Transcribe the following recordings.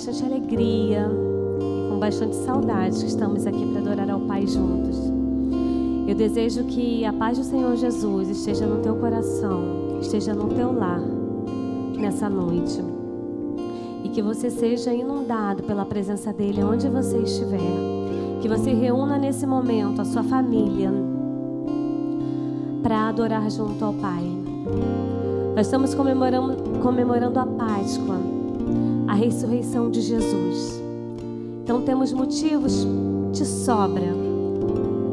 bastante alegria e com bastante saudade que estamos aqui para adorar ao Pai juntos. Eu desejo que a paz do Senhor Jesus esteja no teu coração, esteja no teu lar nessa noite. E que você seja inundado pela presença dEle onde você estiver. Que você reúna nesse momento a sua família para adorar junto ao Pai. Nós estamos comemorando a Páscoa, a ressurreição de Jesus. Então temos motivos de sobra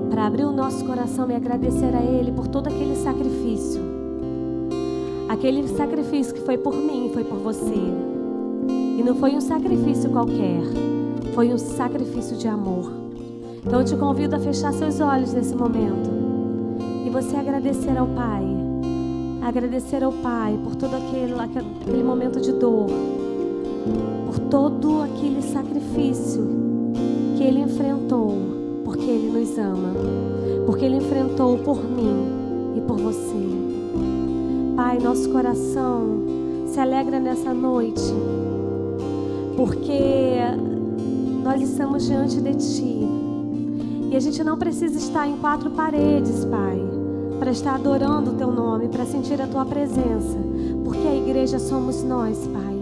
para abrir o nosso coração e agradecer a Ele por todo aquele sacrifício. Aquele sacrifício que foi por mim, foi por você. E não foi um sacrifício qualquer, foi um sacrifício de amor. Então eu te convido a fechar seus olhos nesse momento e você agradecer ao Pai. Agradecer ao Pai por todo aquele momento de dor, por todo aquele sacrifício que Ele enfrentou, porque Ele nos ama, porque Ele enfrentou por mim e por você. Pai, nosso coração se alegra nessa noite, porque nós estamos diante de Ti e a gente não precisa estar em quatro paredes, Pai, para estar adorando o Teu nome, para sentir a Tua presença, porque a igreja somos nós, Pai.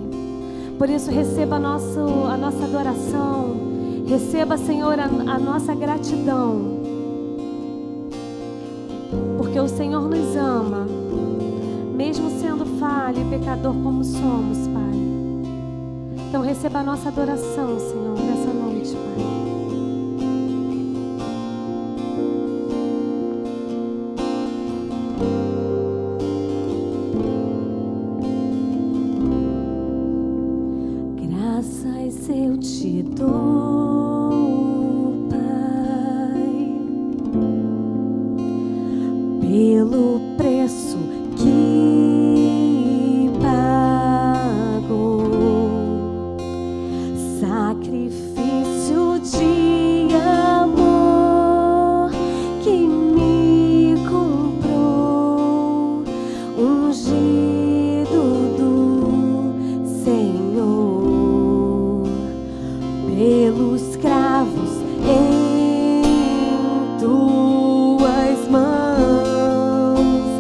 Por isso receba a nossa adoração, receba, Senhor, a nossa gratidão, porque o Senhor nos ama, mesmo sendo falho e pecador como somos, Pai. Então receba a nossa adoração, Senhor, nessa noite, Pai. Graças eu te dou, Pai, pelo preço que pagou, sacrifício de amor que me comprou, ungido do Senhor, pelos cravos em tuas mãos.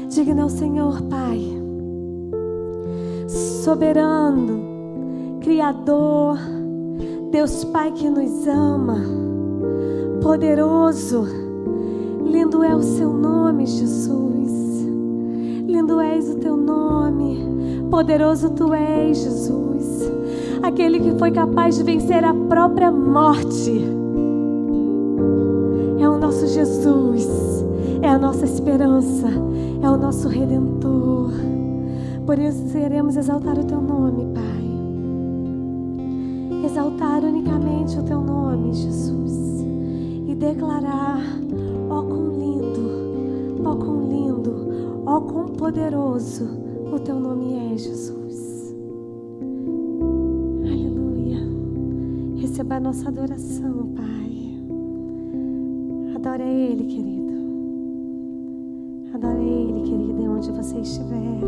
Digno é o Senhor, Pai, soberano, Criador, Deus Pai que nos ama, poderoso. Lindo é o seu nome, Jesus. Lindo és o teu nome, poderoso tu és, Jesus. Aquele que foi capaz de vencer a própria morte. É o nosso Jesus, é a nossa esperança, é o nosso Redentor. Por isso iremos exaltar o teu nome, Pai. Exaltar unicamente o teu nome, Jesus. E declarar: ó quão lindo, ó quão lindo, ó quão poderoso o teu nome é, Jesus. Aleluia. Receba a nossa adoração, Pai. Adore a Ele, querido. Adore a Ele, querida, onde você estiver.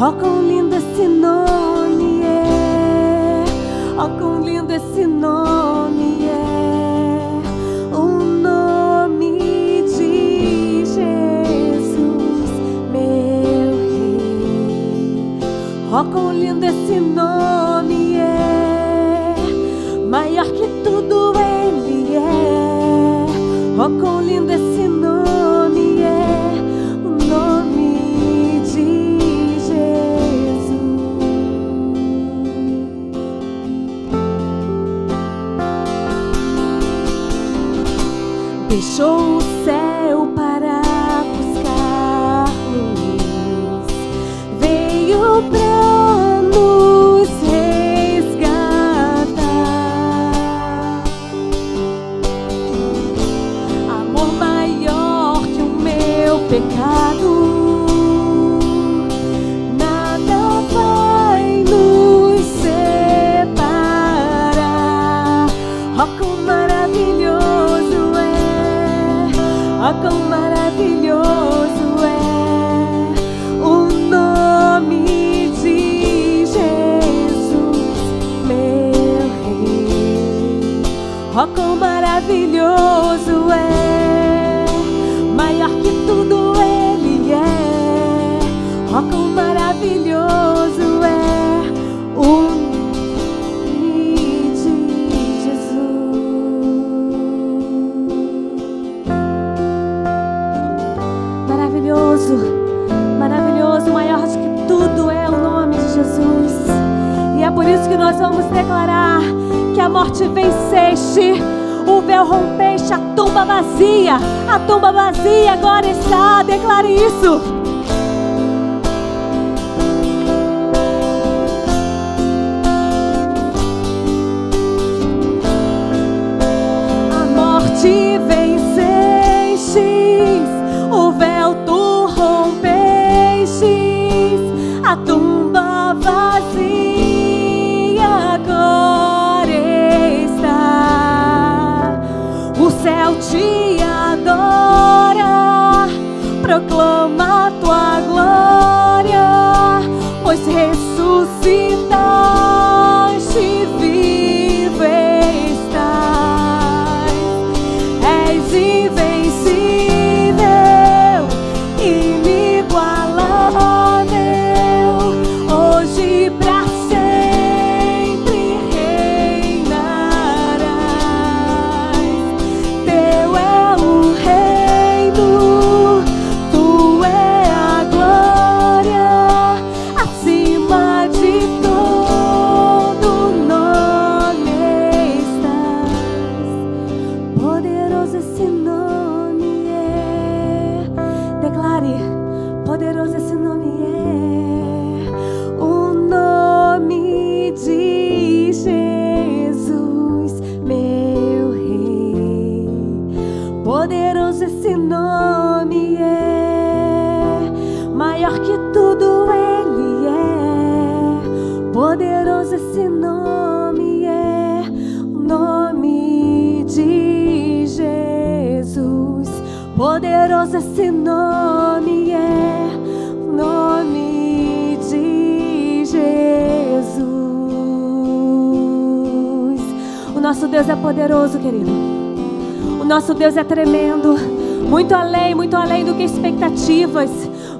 Oh, quão lindo esse nome é. Oh, quão lindo esse nome é. O nome de Jesus, meu Rei. Oh, quão lindo esse nome é. Maior que tudo Ele é. Oh, quão lindo esse nome é. O nome de deixou o céu para buscar-nos, veio pra nos resgatar. Amor maior que o meu pecado, nada vai nos separar. Oh, quão maravilhoso é. Oh, quão maravilhoso é o nome de Jesus, meu Rei. Oh, quão maravilhoso é, maior que tudo Ele é. Oh, quão maravilhoso é o maravilhoso, maior do que tudo é o nome de Jesus. E é por isso que nós vamos declarar que a morte venceste, o véu rompeste, a tumba vazia agora está. Declare isso. A morte venceste, o véu tu rompestes, a tumba vazia agora está. O céu te adora, proclama tua glória, pois ressuscitaste, vivo estás. És invencível, inigualável, Poderoso esse nome é, o nome de Jesus. Poderoso esse nome é, o nome de Jesus. O nosso Deus é poderoso, querido. O nosso Deus é tremendo. Muito além do que expectativas,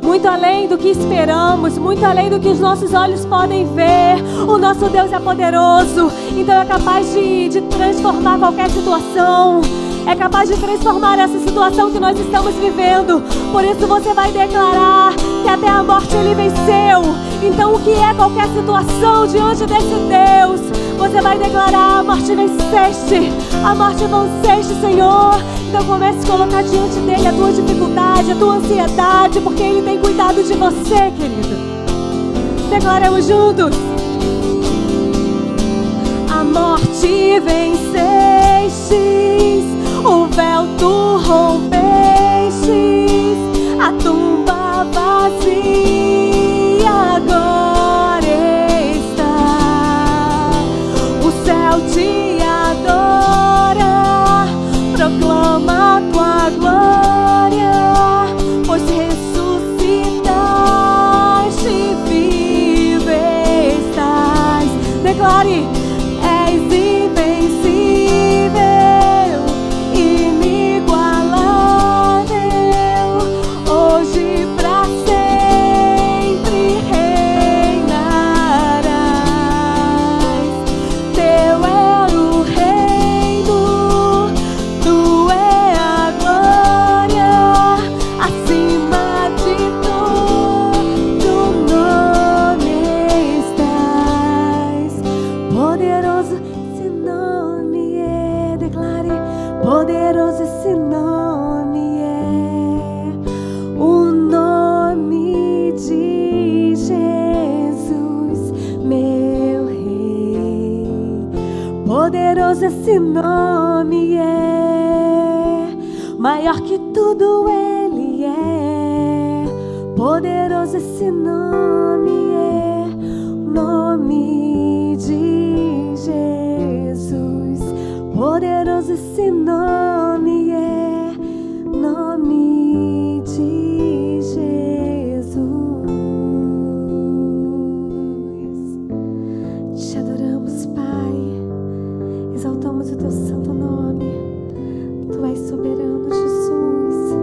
muito além do que esperamos, muito além do que os nossos olhos podem ver. O nosso Deus é poderoso, então é capaz de transformar qualquer situação. É capaz de transformar essa situação que nós estamos vivendo. Por isso você vai declarar que até a morte Ele venceu. Então o que é qualquer situação diante desse Deus? Você vai declarar: a morte venceste, a morte venceste, Senhor. Então comece a colocar diante dEle a tua dificuldade, a tua ansiedade, porque Ele tem cuidado de você, querido. Declaramos juntos: a morte venceste, o véu tu rompeste, a tumba vazia agora está. O céu te adora, proclama tua glória, pois ressuscitaste e vive estás. Declare: és invencível, inigualável, hoje pra sempre reinarás. Teu é o reino, tu é a glória, acima de todo nome estás. Poderoso esse nome é, declare: poderoso esse nome é, o nome de Jesus, meu Rei. Poderoso esse nome é, maior que tudo Ele é. Poderoso esse nome é, o nome de Jesus. Poderoso esse nome é, nome de Jesus. Te adoramos, Pai. Exaltamos o teu santo nome. Tu és soberano, Jesus.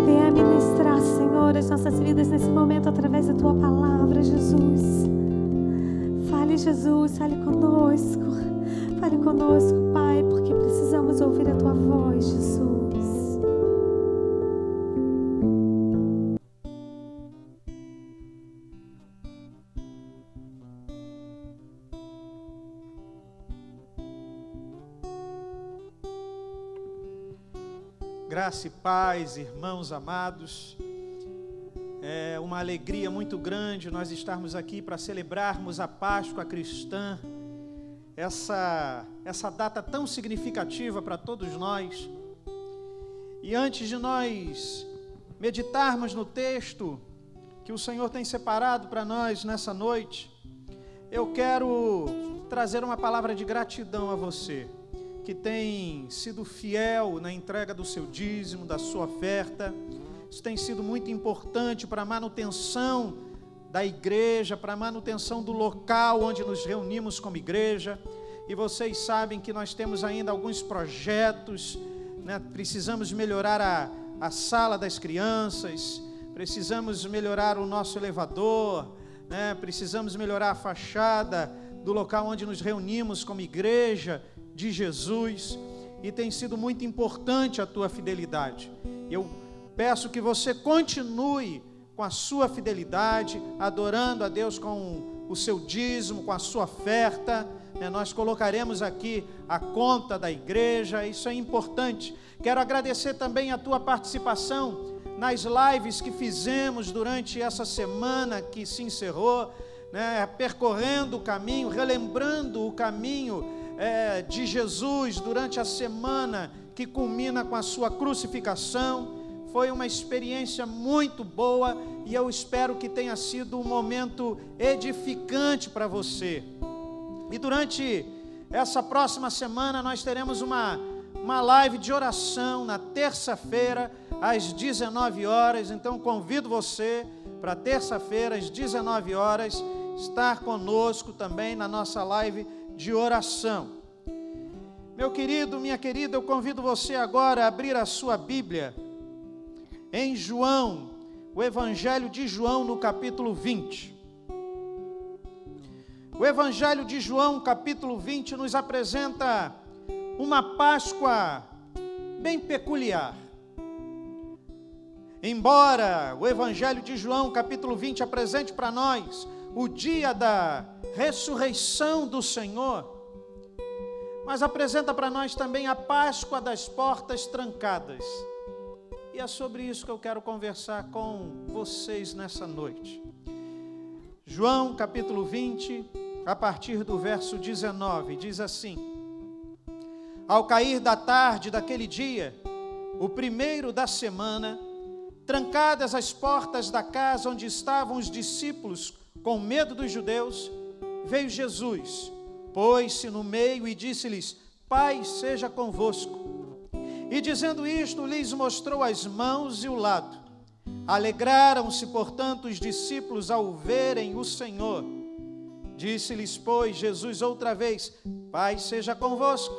Venha ministrar, Senhor, as nossas vidas nesse momento através da tua palavra, Jesus. Fale, Jesus, fale conosco. Fale conosco, Pai, porque precisamos ouvir a tua voz, Jesus. Graça e paz, irmãos amados. É uma alegria muito grande nós estarmos aqui para celebrarmos a Páscoa cristã, essa data tão significativa para todos nós. E antes de nós meditarmos no texto que o Senhor tem separado para nós nessa noite, eu quero trazer uma palavra de gratidão a você, que tem sido fiel na entrega do seu dízimo, da sua oferta. Isso tem sido muito importante para a manutenção da igreja, para a manutenção do local onde nos reunimos como igreja. E vocês sabem que nós temos ainda alguns projetos, né? Precisamos melhorar a sala das crianças, precisamos melhorar o nosso elevador, né? Precisamos melhorar a fachada do local onde nos reunimos como igreja de Jesus. E tem sido muito importante a tua fidelidade. Eu peço que você continue com a sua fidelidade, adorando a Deus com o seu dízimo, com a sua oferta, né? Nós colocaremos aqui a conta da igreja, isso é importante. Quero agradecer também a tua participação nas lives que fizemos durante essa semana que se encerrou, né? Percorrendo o caminho, relembrando o caminho de Jesus durante a semana que culmina com a sua crucificação. Foi uma experiência muito boa e eu espero que tenha sido um momento edificante para você. E durante essa próxima semana nós teremos uma live de oração na terça-feira, às 19 horas. Então convido você para terça-feira, às 19 horas, estar conosco também na nossa live de oração. Meu querido, minha querida, eu convido você agora a abrir a sua Bíblia em João, o Evangelho de João, no capítulo 20. O Evangelho de João, capítulo 20, nos apresenta uma Páscoa bem peculiar. Embora o Evangelho de João, capítulo 20, apresente para nós o dia da ressurreição do Senhor, mas apresenta para nós também a Páscoa das portas trancadas. E é sobre isso que eu quero conversar com vocês nessa noite. João, capítulo 20, a partir do verso 19, diz assim: Ao cair da tarde daquele dia, o primeiro da semana, trancadas as portas da casa onde estavam os discípulos, com medo dos judeus, veio Jesus, pôs-se no meio e disse-lhes: Paz seja convosco. E dizendo isto, lhes mostrou as mãos e o lado. Alegraram-se, portanto, os discípulos ao verem o Senhor. Disse-lhes, pois, Jesus outra vez: Paz seja convosco.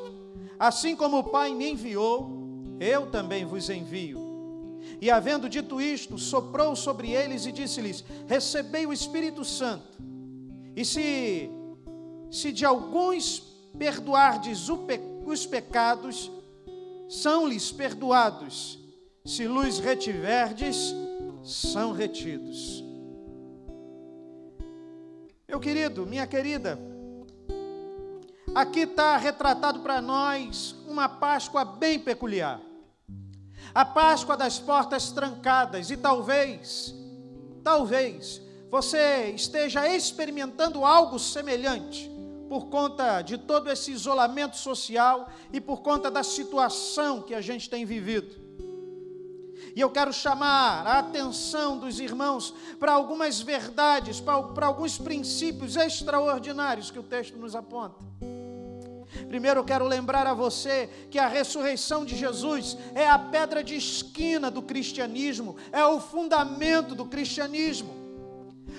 Assim como o Pai me enviou, eu também vos envio. E havendo dito isto, soprou sobre eles e disse-lhes: Recebei o Espírito Santo. E se de alguns perdoardes os pecados, são-lhes perdoados. Se lhes retiverdes, são retidos. Meu querido, minha querida, aqui está retratado para nós uma Páscoa bem peculiar. A Páscoa das portas trancadas. E talvez você esteja experimentando algo semelhante por conta de todo esse isolamento social e por conta da situação que a gente tem vivido. E eu quero chamar a atenção dos irmãos para algumas verdades, para alguns princípios extraordinários que o texto nos aponta. Primeiro eu quero lembrar a você que a ressurreição de Jesus é a pedra de esquina do cristianismo, é o fundamento do cristianismo.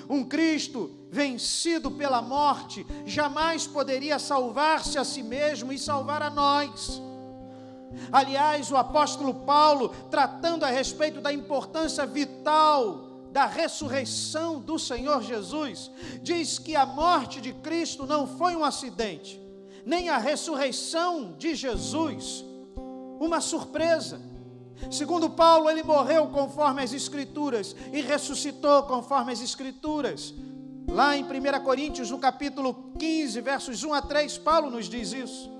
Um Cristo vencido pela morte jamais poderia salvar-se a si mesmo e salvar a nós. Aliás, o apóstolo Paulo, tratando a respeito da importância vital da ressurreição do Senhor Jesus, diz que a morte de Cristo não foi um acidente, nem a ressurreição de Jesus uma surpresa. Segundo Paulo, ele morreu conforme as Escrituras e ressuscitou conforme as Escrituras. Lá em 1 Coríntios, no capítulo 15, versos 1 a 3, Paulo nos diz isso.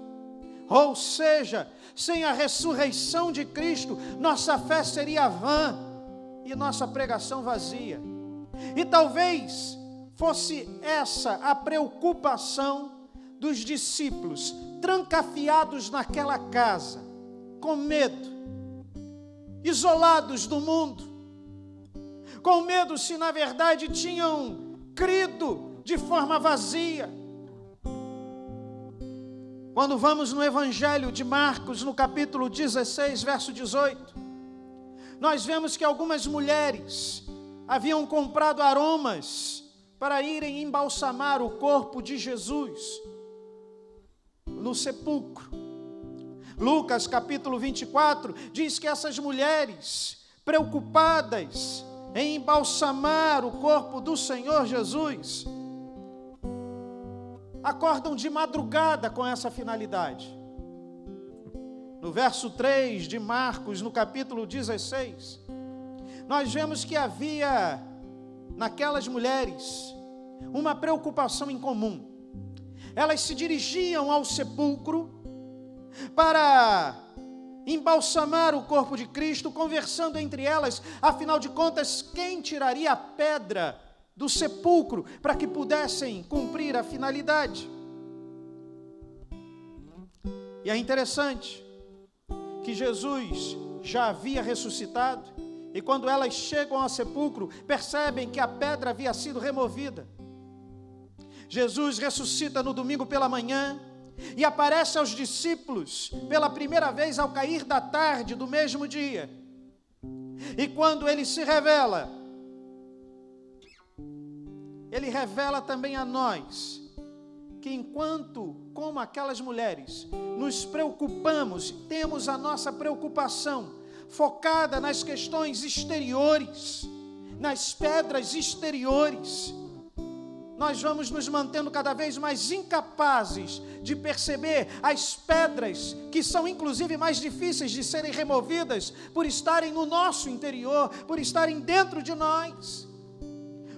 Ou seja, sem a ressurreição de Cristo, nossa fé seria vã e nossa pregação vazia. E talvez fosse essa a preocupação dos discípulos, trancafiados naquela casa, com medo, isolados do mundo, com medo se na verdade tinham crido de forma vazia. Quando vamos no Evangelho de Marcos, no capítulo 16, verso 18, nós vemos que algumas mulheres haviam comprado aromas para irem embalsamar o corpo de Jesus no sepulcro. Lucas capítulo 24 diz que essas mulheres, preocupadas em embalsamar o corpo do Senhor Jesus, acordam de madrugada com essa finalidade. No verso 3 de Marcos, no capítulo 16, nós vemos que havia naquelas mulheres uma preocupação em comum. Elas se dirigiam ao sepulcro para embalsamar o corpo de Cristo, conversando entre elas, afinal de contas, quem tiraria a pedra do sepulcro para que pudessem cumprir a finalidade. E é interessante que Jesus já havia ressuscitado, e quando elas chegam ao sepulcro, percebem que a pedra havia sido removida. Jesus ressuscita no domingo pela manhã e aparece aos discípulos pela primeira vez ao cair da tarde do mesmo dia. E quando ele se revela, ele revela também a nós que enquanto, como aquelas mulheres, nos preocupamos, temos a nossa preocupação focada nas questões exteriores, nas pedras exteriores, nós vamos nos mantendo cada vez mais incapazes de perceber as pedras que são inclusive mais difíceis de serem removidas por estarem no nosso interior, por estarem dentro de nós.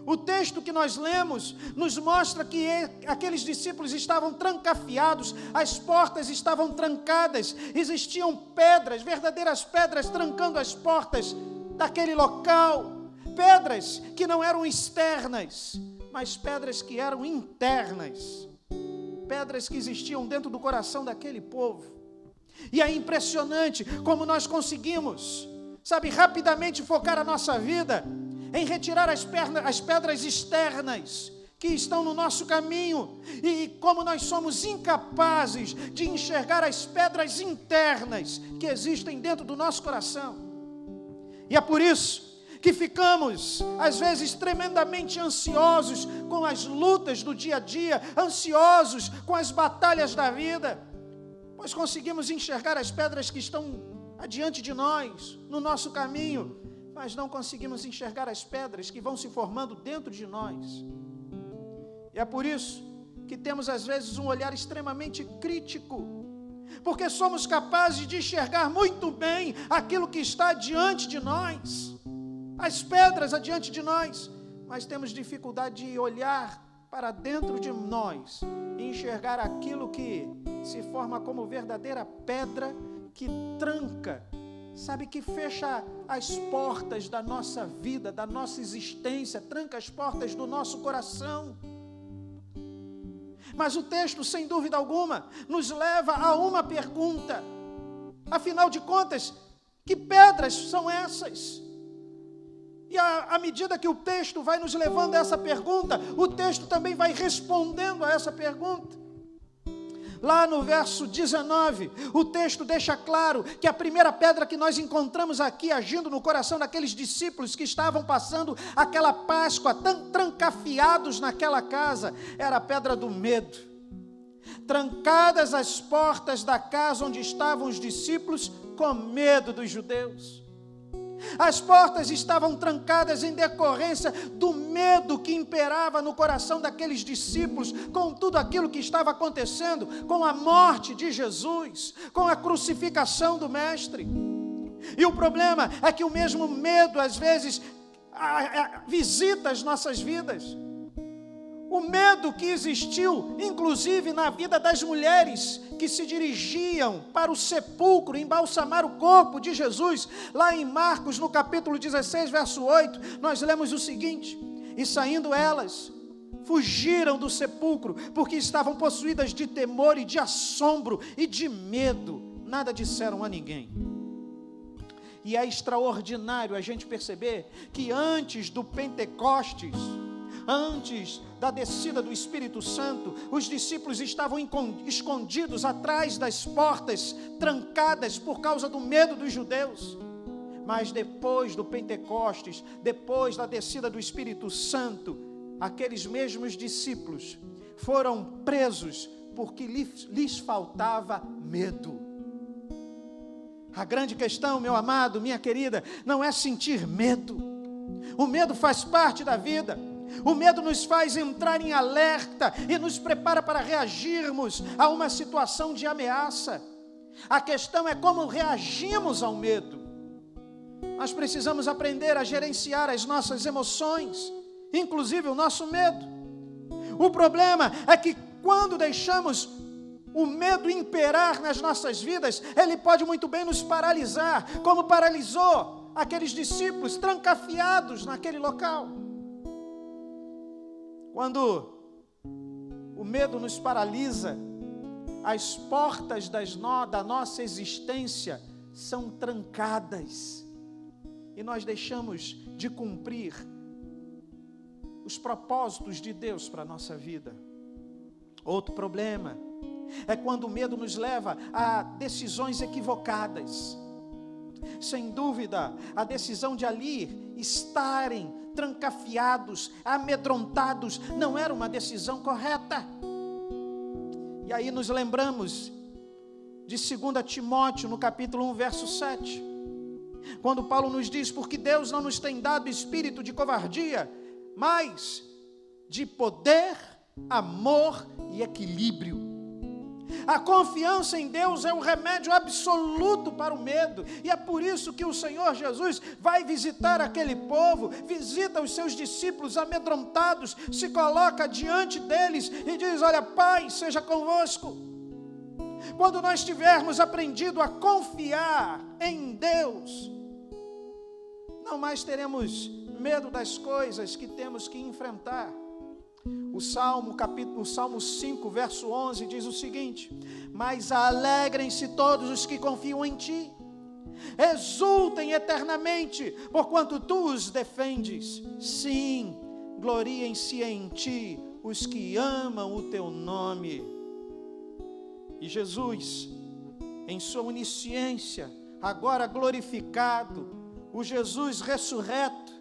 O texto que nós lemos nos mostra que aqueles discípulos estavam trancafiados, as portas estavam trancadas, existiam pedras, verdadeiras pedras trancando as portas daquele local, pedras que não eram externas, mas pedras que eram internas, pedras que existiam dentro do coração daquele povo. E é impressionante como nós conseguimos, rapidamente focar a nossa vida em retirar as pedras externas que estão no nosso caminho, e como nós somos incapazes de enxergar as pedras internas que existem dentro do nosso coração. E é por isso que ficamos, às vezes, tremendamente ansiosos com as lutas do dia a dia, ansiosos com as batalhas da vida, pois conseguimos enxergar as pedras que estão adiante de nós, no nosso caminho, mas não conseguimos enxergar as pedras que vão se formando dentro de nós. E é por isso que temos às vezes um olhar extremamente crítico, porque somos capazes de enxergar muito bem aquilo que está diante de nós, as pedras adiante de nós, mas temos dificuldade de olhar para dentro de nós e enxergar aquilo que se forma como verdadeira pedra que tranca, que fecha as portas da nossa vida, da nossa existência, tranca as portas do nosso coração. Mas o texto, sem dúvida alguma, nos leva a uma pergunta: afinal de contas, que pedras são essas? E à medida que o texto vai nos levando a essa pergunta, o texto também vai respondendo a essa pergunta. Lá no verso 19, o texto deixa claro que a primeira pedra que nós encontramos aqui agindo no coração daqueles discípulos que estavam passando aquela Páscoa, tão trancafiados naquela casa, era a pedra do medo. Trancadas as portas da casa onde estavam os discípulos com medo dos judeus. As portas estavam trancadas em decorrência do medo que imperava no coração daqueles discípulos com tudo aquilo que estava acontecendo, com a morte de Jesus, com a crucificação do Mestre. E o problema é que o mesmo medo, às vezes, visita as nossas vidas. O medo que existiu, inclusive, na vida das mulheres que se dirigiam para o sepulcro, embalsamar o corpo de Jesus. Lá em Marcos, no capítulo 16, verso 8, nós lemos o seguinte: e saindo elas, fugiram do sepulcro, porque estavam possuídas de temor e de assombro e de medo. Nada disseram a ninguém. E é extraordinário a gente perceber que antes do Pentecostes, antes da descida do Espírito Santo, os discípulos estavam escondidos atrás das portas, trancadas por causa do medo dos judeus. Mas depois do Pentecostes, depois da descida do Espírito Santo, aqueles mesmos discípulos foram presos porque lhes faltava medo. A grande questão, meu amado, minha querida, não é sentir medo. O medo faz parte da vida. O medo nos faz entrar em alerta e nos prepara para reagirmos a uma situação de ameaça. A questão é como reagimos ao medo. Nós precisamos aprender a gerenciar as nossas emoções, inclusive o nosso medo. O problema é que quando deixamos o medo imperar nas nossas vidas, ele pode muito bem nos paralisar, como paralisou aqueles discípulos trancafiados naquele local. Quando o medo nos paralisa, as portas da nossa existência são trancadas e nós deixamos de cumprir os propósitos de Deus para a nossa vida. Outro problema é quando o medo nos leva a decisões equivocadas. Sem dúvida, a decisão de ali estarem trancafiados, amedrontados, não era uma decisão correta. E aí nos lembramos de 2 Timóteo, no capítulo 1, verso 7, quando Paulo nos diz: porque Deus não nos tem dado espírito de covardia, mas de poder, amor e equilíbrio. A confiança em Deus é um remédio absoluto para o medo, e é por isso que o Senhor Jesus vai visitar aquele povo, visita os seus discípulos amedrontados, se coloca diante deles e diz: olha, paz seja convosco. Quando nós tivermos aprendido a confiar em Deus, não mais teremos medo das coisas que temos que enfrentar. O Salmo 5, verso 11 diz o seguinte: mas alegrem-se todos os que confiam em ti, exultem eternamente, porquanto tu os defendes. Sim, gloriem-se em ti os que amam o teu nome. E Jesus, em sua onisciência, agora glorificado, o Jesus ressurreto,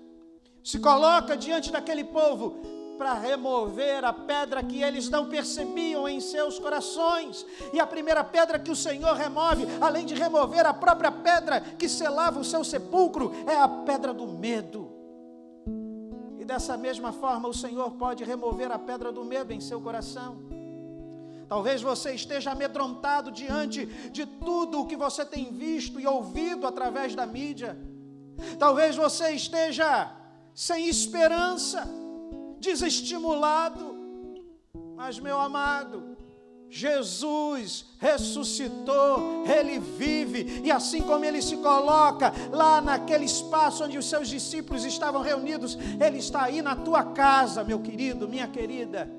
se coloca diante daquele povo para remover a pedra que eles não percebiam em seus corações. E a primeira pedra que o Senhor remove, além de remover a própria pedra que selava o seu sepulcro, é a pedra do medo. E dessa mesma forma o Senhor pode remover a pedra do medo em seu coração. Talvez você esteja amedrontado diante de tudo o que você tem visto e ouvido através da mídia. Talvez você esteja sem esperança, desestimulado, mas, meu amado, Jesus ressuscitou, Ele vive, e assim como Ele se coloca lá naquele espaço onde os seus discípulos estavam reunidos, Ele está aí na tua casa, meu querido, minha querida,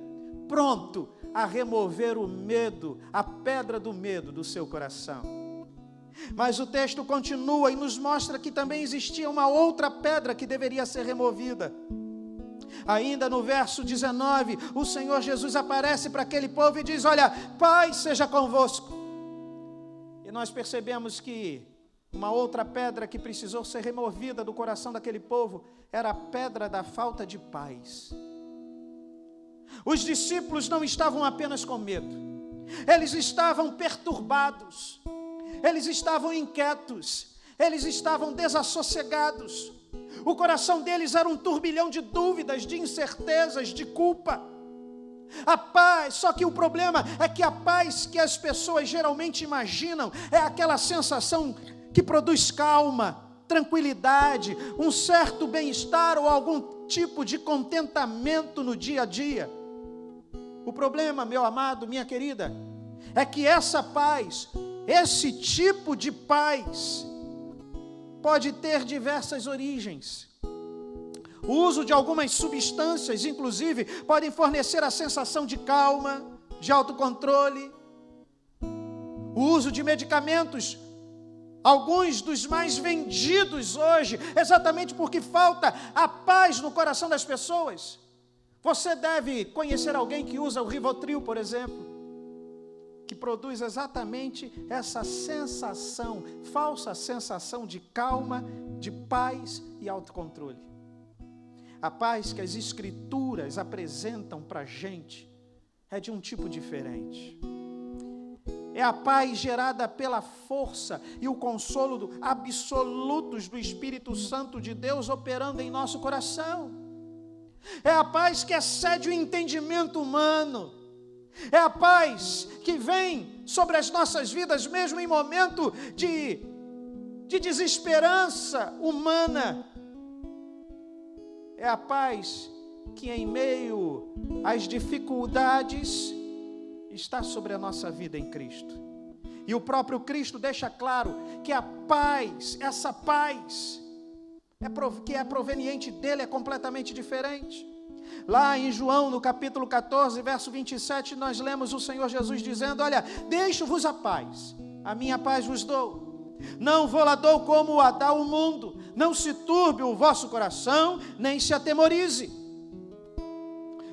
pronto a remover o medo, a pedra do medo do seu coração. Mas o texto continua e nos mostra que também existia uma outra pedra que deveria ser removida. Ainda no verso 19, o Senhor Jesus aparece para aquele povo e diz: olha, paz seja convosco. E nós percebemos que uma outra pedra que precisou ser removida do coração daquele povo era a pedra da falta de paz. Os discípulos não estavam apenas com medo, eles estavam perturbados, eles estavam inquietos, eles estavam desassossegados. O coração deles era um turbilhão de dúvidas, de incertezas, de culpa. A paz, só que o problema é que a paz que as pessoas geralmente imaginam é aquela sensação que produz calma, tranquilidade, um certo bem-estar ou algum tipo de contentamento no dia a dia. O problema, meu amado, minha querida, é que essa paz, esse tipo de paz, pode ter diversas origens. O uso de algumas substâncias, inclusive, podem fornecer a sensação de calma, de autocontrole. O uso de medicamentos, alguns dos mais vendidos hoje, exatamente porque falta a paz no coração das pessoas. Você deve conhecer alguém que usa o Rivotril, por exemplo, que produz exatamente essa sensação, falsa sensação de calma, de paz e autocontrole. A paz que as Escrituras apresentam para a gente é de um tipo diferente. É a paz gerada pela força e o consolo absolutos do Espírito Santo de Deus operando em nosso coração. É a paz que excede o entendimento humano. É a paz que vem sobre as nossas vidas, mesmo em momento de desesperança humana. É a paz que, em meio às dificuldades, está sobre a nossa vida em Cristo. E o próprio Cristo deixa claro que a paz, essa paz, que é proveniente dele, é completamente diferente. Lá em João, no capítulo 14, verso 27, nós lemos o Senhor Jesus dizendo: olha, deixo-vos a paz, a minha paz vos dou. Não vou lá dou como a dá o mundo. Não se turbe o vosso coração, nem se atemorize.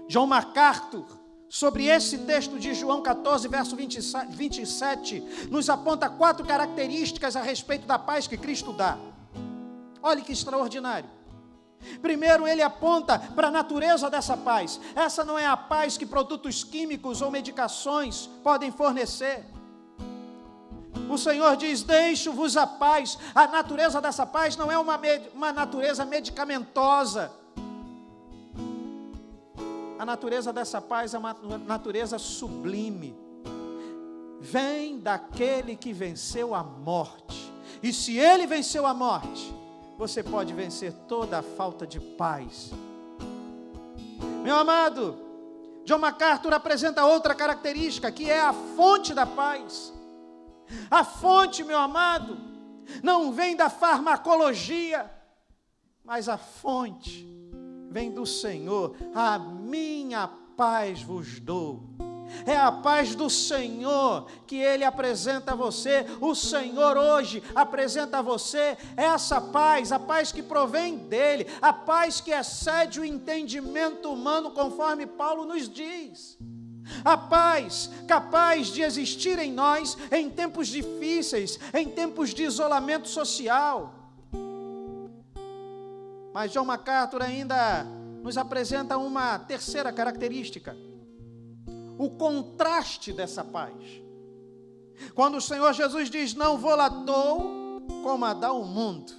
John MacArthur, sobre esse texto de João 14, verso 27, nos aponta 4 características a respeito da paz que Cristo dá. Olha que extraordinário. Primeiro, ele aponta para a natureza dessa paz. Essa não é a paz que produtos químicos ou medicações podem fornecer. O Senhor diz: deixo-vos a paz. A natureza dessa paz não é uma natureza medicamentosa. A natureza dessa paz é uma natureza sublime. Vem daquele que venceu a morte. E se ele venceu a morte, você pode vencer toda a falta de paz. Meu amado, John MacArthur apresenta outra característica, que é a fonte da paz. A fonte, meu amado, não vem da farmacologia, mas a fonte vem do Senhor. A minha paz vos dou. É a paz do Senhor que Ele apresenta a você. O Senhor hoje apresenta a você essa paz, a paz que provém dEle, a paz que excede o entendimento humano, conforme Paulo nos diz. A paz capaz de existir em nós em tempos difíceis, em tempos de isolamento social. Mas John MacArthur ainda nos apresenta uma terceira característica: o contraste dessa paz. Quando o Senhor Jesus diz: não vou lá dou, como a dá o mundo.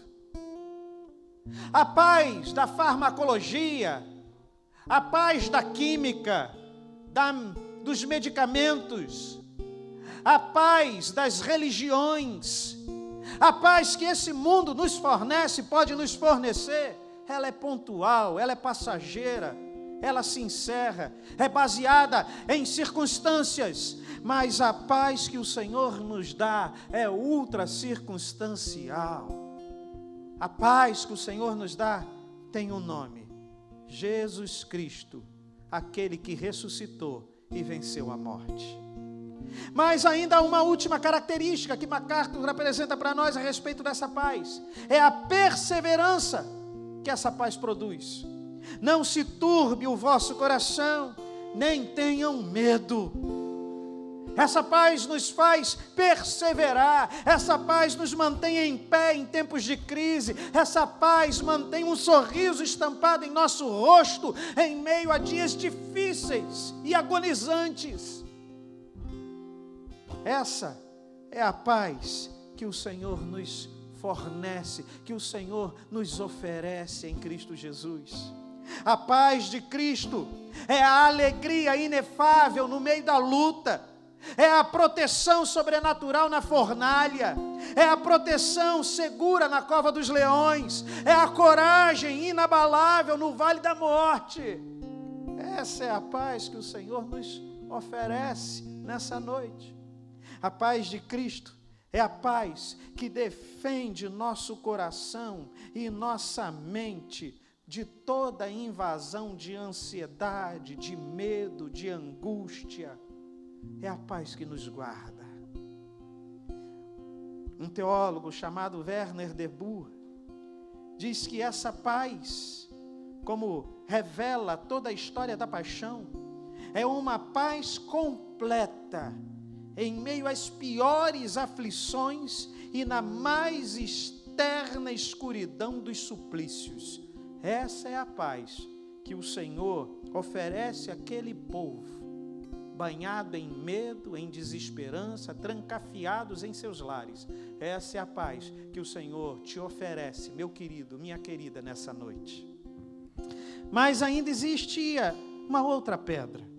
A paz da farmacologia, a paz da química, dos medicamentos, a paz das religiões, a paz que esse mundo nos fornece, pode nos fornecer, ela é pontual, ela é passageira, ela se encerra, é baseada em circunstâncias, mas a paz que o Senhor nos dá é ultra circunstancial. A paz que o Senhor nos dá tem um nome: Jesus Cristo, aquele que ressuscitou e venceu a morte. Mas ainda há uma última característica que MacArthur apresenta para nós a respeito dessa paz: é a perseverança que essa paz produz. Não se turbe o vosso coração, nem tenham medo. Essa paz nos faz perseverar, essa paz nos mantém em pé em tempos de crise, essa paz mantém um sorriso estampado em nosso rosto em meio a dias difíceis e agonizantes. Essa é a paz que o Senhor nos fornece, que o Senhor nos oferece em Cristo Jesus. A paz de Cristo é a alegria inefável no meio da luta, é a proteção sobrenatural na fornalha, é a proteção segura na cova dos leões, é a coragem inabalável no vale da morte. Essa é a paz que o Senhor nos oferece nessa noite. A paz de Cristo é a paz que defende nosso coração e nossa mente de toda invasão de ansiedade, de medo, de angústia. É a paz que nos guarda. Um teólogo chamado Werner de Boer diz que essa paz, como revela toda a história da paixão, é uma paz completa em meio às piores aflições e na mais externa escuridão dos suplícios. Essa é a paz que o Senhor oferece àquele povo, banhado em medo, em desesperança, trancafiados em seus lares. Essa é a paz que o Senhor te oferece, meu querido, minha querida, nessa noite. Mas ainda existia uma outra pedra.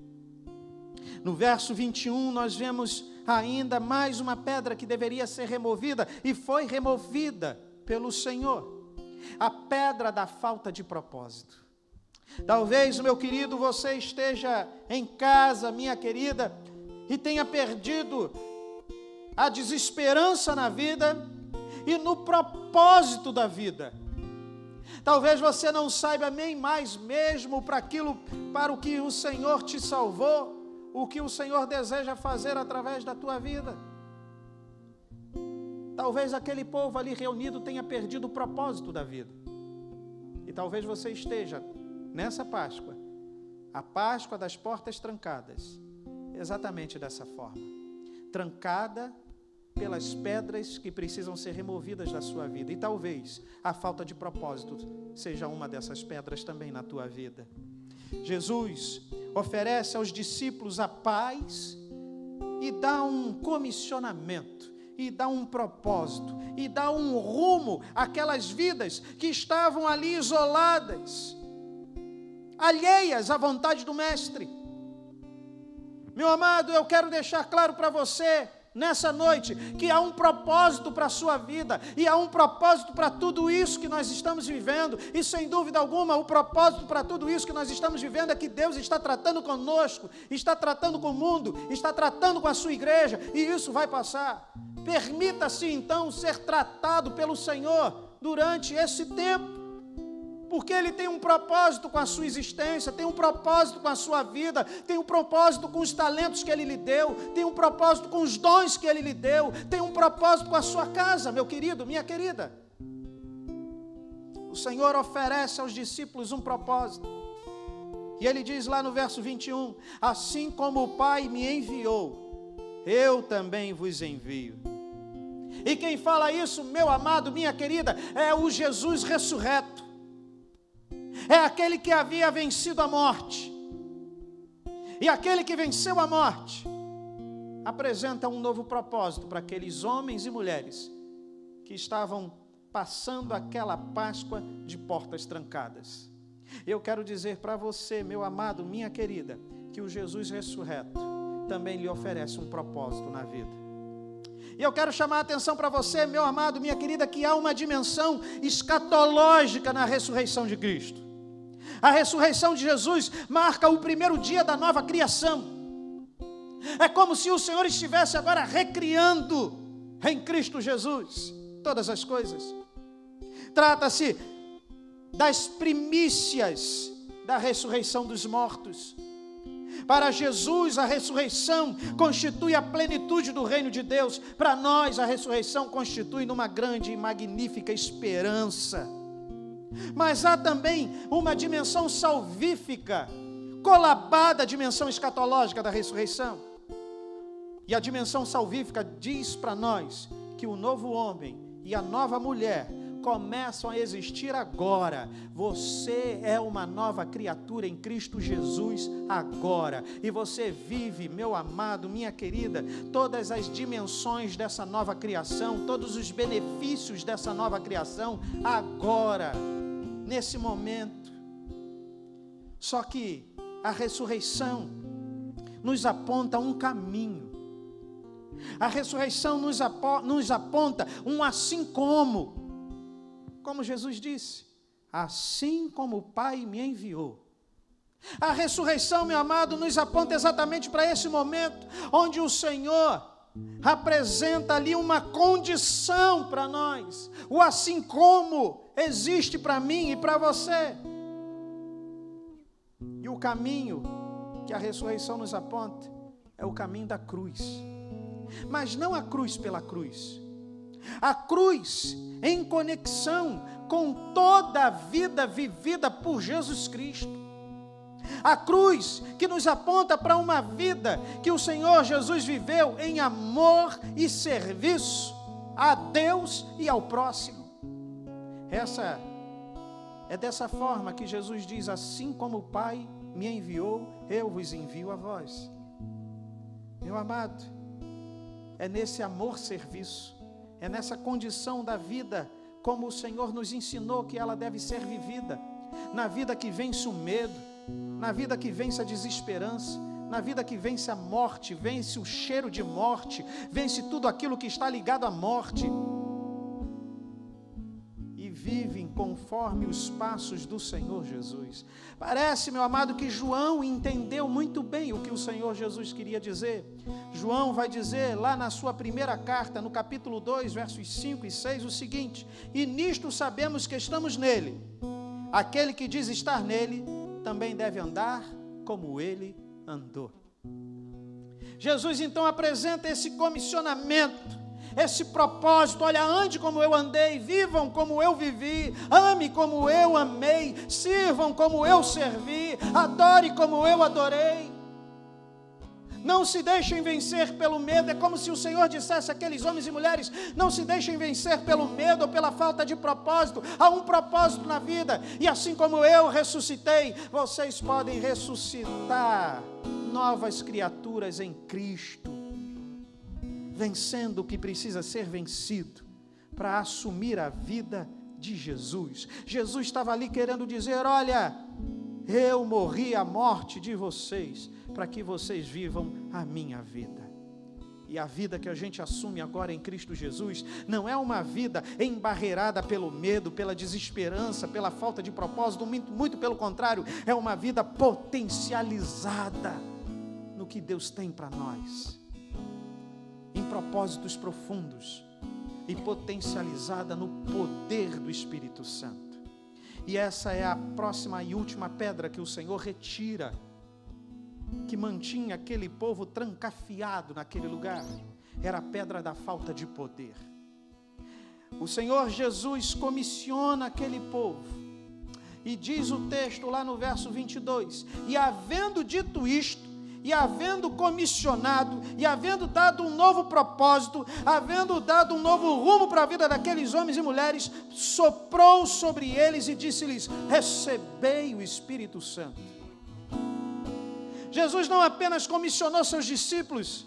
No verso 21, nós vemos ainda mais uma pedra que deveria ser removida, e foi removida pelo Senhor. A pedra da falta de propósito. Talvez, meu querido, você esteja em casa, minha querida, e tenha perdido a desesperança na vida e no propósito da vida. Talvez você não saiba nem mais mesmo para o que o Senhor te salvou, o que o Senhor deseja fazer através da tua vida. Talvez aquele povo ali reunido tenha perdido o propósito da vida. E talvez você esteja, nessa Páscoa, A Páscoa das portas trancadas, exatamente dessa forma. Trancada pelas pedras que precisam ser removidas da sua vida. E talvez a falta de propósito seja uma dessas pedras também na tua vida. Jesus oferece aos discípulos a paz e dá um comissionamento, e dá um propósito, e dá um rumo àquelas vidas que estavam ali isoladas, alheias à vontade do Mestre. Meu amado, eu quero deixar claro para você, nessa noite, que há um propósito para a sua vida, e há um propósito para tudo isso que nós estamos vivendo, e sem dúvida alguma, o propósito para tudo isso que nós estamos vivendo é que Deus está tratando conosco, está tratando com o mundo, está tratando com a sua igreja, e isso vai passar. Permita-se então ser tratado pelo Senhor durante esse tempo, porque Ele tem um propósito com a sua existência, tem um propósito com a sua vida, tem um propósito com os talentos que Ele lhe deu, tem um propósito com os dons que Ele lhe deu, tem um propósito com a sua casa, meu querido, minha querida. O Senhor oferece aos discípulos um propósito, e Ele diz lá no verso 21, assim como o Pai me enviou, eu também vos envio. E quem fala isso, meu amado, minha querida, é o Jesus ressurreto. É aquele que havia vencido a morte. E aquele que venceu a morte apresenta um novo propósito para aqueles homens e mulheres que estavam passando aquela Páscoa de portas trancadas. Eu quero dizer para você, meu amado, minha querida, que o Jesus ressurreto também lhe oferece um propósito na vida. E eu quero chamar a atenção para você, meu amado, minha querida, que há uma dimensão escatológica na ressurreição de Cristo. A ressurreição de Jesus marca o primeiro dia da nova criação. É como se o Senhor estivesse agora recriando em Cristo Jesus todas as coisas. Trata-se das primícias da ressurreição dos mortos. Para Jesus, a ressurreição constitui a plenitude do reino de Deus. Para nós, a ressurreição constitui numa grande e magnífica esperança. Mas há também uma dimensão salvífica, colabada à dimensão escatológica da ressurreição. E a dimensão salvífica diz para nós que o novo homem e a nova mulher começam a existir agora. Você é uma nova criatura em Cristo Jesus agora. E você vive, meu amado, minha querida, todas as dimensões dessa nova criação, todos os benefícios dessa nova criação agora, nesse momento. Só que a ressurreição nos aponta um caminho. A ressurreição nos aponta um assim como Jesus disse, assim como o Pai me enviou. A ressurreição, meu amado, nos aponta exatamente para esse momento, onde o Senhor apresenta ali uma condição para nós, o assim como existe para mim e para você. E o caminho que a ressurreição nos aponta é o caminho da cruz, mas não a cruz pela cruz, a cruz em conexão com toda a vida vivida por Jesus Cristo. A cruz que nos aponta para uma vida que o Senhor Jesus viveu em amor e serviço a Deus e ao próximo. É dessa forma que Jesus diz, assim como o Pai me enviou, eu vos envio a vós. Meu amado, é nesse amor-serviço, é nessa condição da vida, como o Senhor nos ensinou que ela deve ser vivida, na vida que vence o medo, na vida que vence a desesperança, na vida que vence a morte, vence o cheiro de morte, vence tudo aquilo que está ligado à morte, e vivem conforme os passos do Senhor Jesus. Parece, meu amado, que João entendeu muito bem o que o Senhor Jesus queria dizer. João vai dizer lá na sua primeira carta, no capítulo 2, versos 5 e 6, o seguinte: e nisto sabemos que estamos nele. Aquele que diz estar nele, também deve andar como ele andou. Jesus então apresenta esse comissionamento, esse propósito. Olha, ande como eu andei, vivam como eu vivi, ame como eu amei, sirvam como eu servi, adore como eu adorei. Não se deixem vencer pelo medo. É como se o Senhor dissesse àqueles homens e mulheres: não se deixem vencer pelo medo ou pela falta de propósito. Há um propósito na vida, e assim como eu ressuscitei, vocês podem ressuscitar novas criaturas em Cristo, vencendo o que precisa ser vencido, para assumir a vida de Jesus. Jesus estava ali querendo dizer: olha, eu morri a morte de vocês, para que vocês vivam a minha vida. E a vida que a gente assume agora em Cristo Jesus não é uma vida embarreirada pelo medo, pela desesperança, pela falta de propósito, muito pelo contrário, é uma vida potencializada no que Deus tem para nós, em propósitos profundos, e potencializada no poder do Espírito Santo. E essa é a próxima e última pedra que o Senhor retira, que mantinha aquele povo trancafiado naquele lugar. Era a pedra da falta de poder. O Senhor Jesus comissiona aquele povo, e diz o texto lá no verso 22, e havendo dito isto, e havendo comissionado, e havendo dado um novo propósito, havendo dado um novo rumo para a vida daqueles homens e mulheres, soprou sobre eles e disse-lhes: recebei o Espírito Santo. Jesus não apenas comissionou seus discípulos,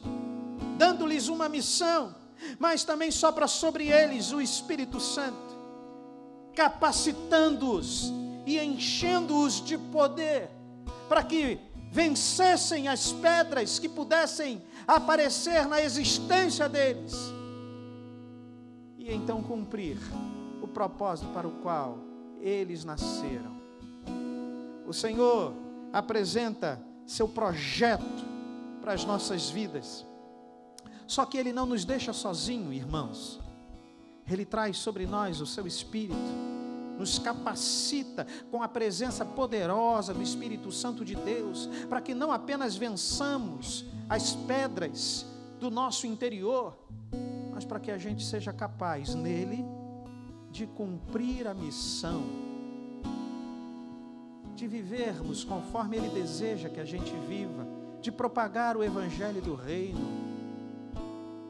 dando-lhes uma missão, mas também sopra sobre eles o Espírito Santo, capacitando-os e enchendo-os de poder, para que vencessem as pedras que pudessem aparecer na existência deles, e então cumprir o propósito para o qual eles nasceram. O Senhor apresenta seu projeto para as nossas vidas, só que Ele não nos deixa sozinhos, irmãos. Ele traz sobre nós o seu Espírito, nos capacita com a presença poderosa do Espírito Santo de Deus, para que não apenas vençamos as pedras do nosso interior, mas para que a gente seja capaz nele de cumprir a missão, de vivermos conforme Ele deseja que a gente viva, de propagar o Evangelho do Reino,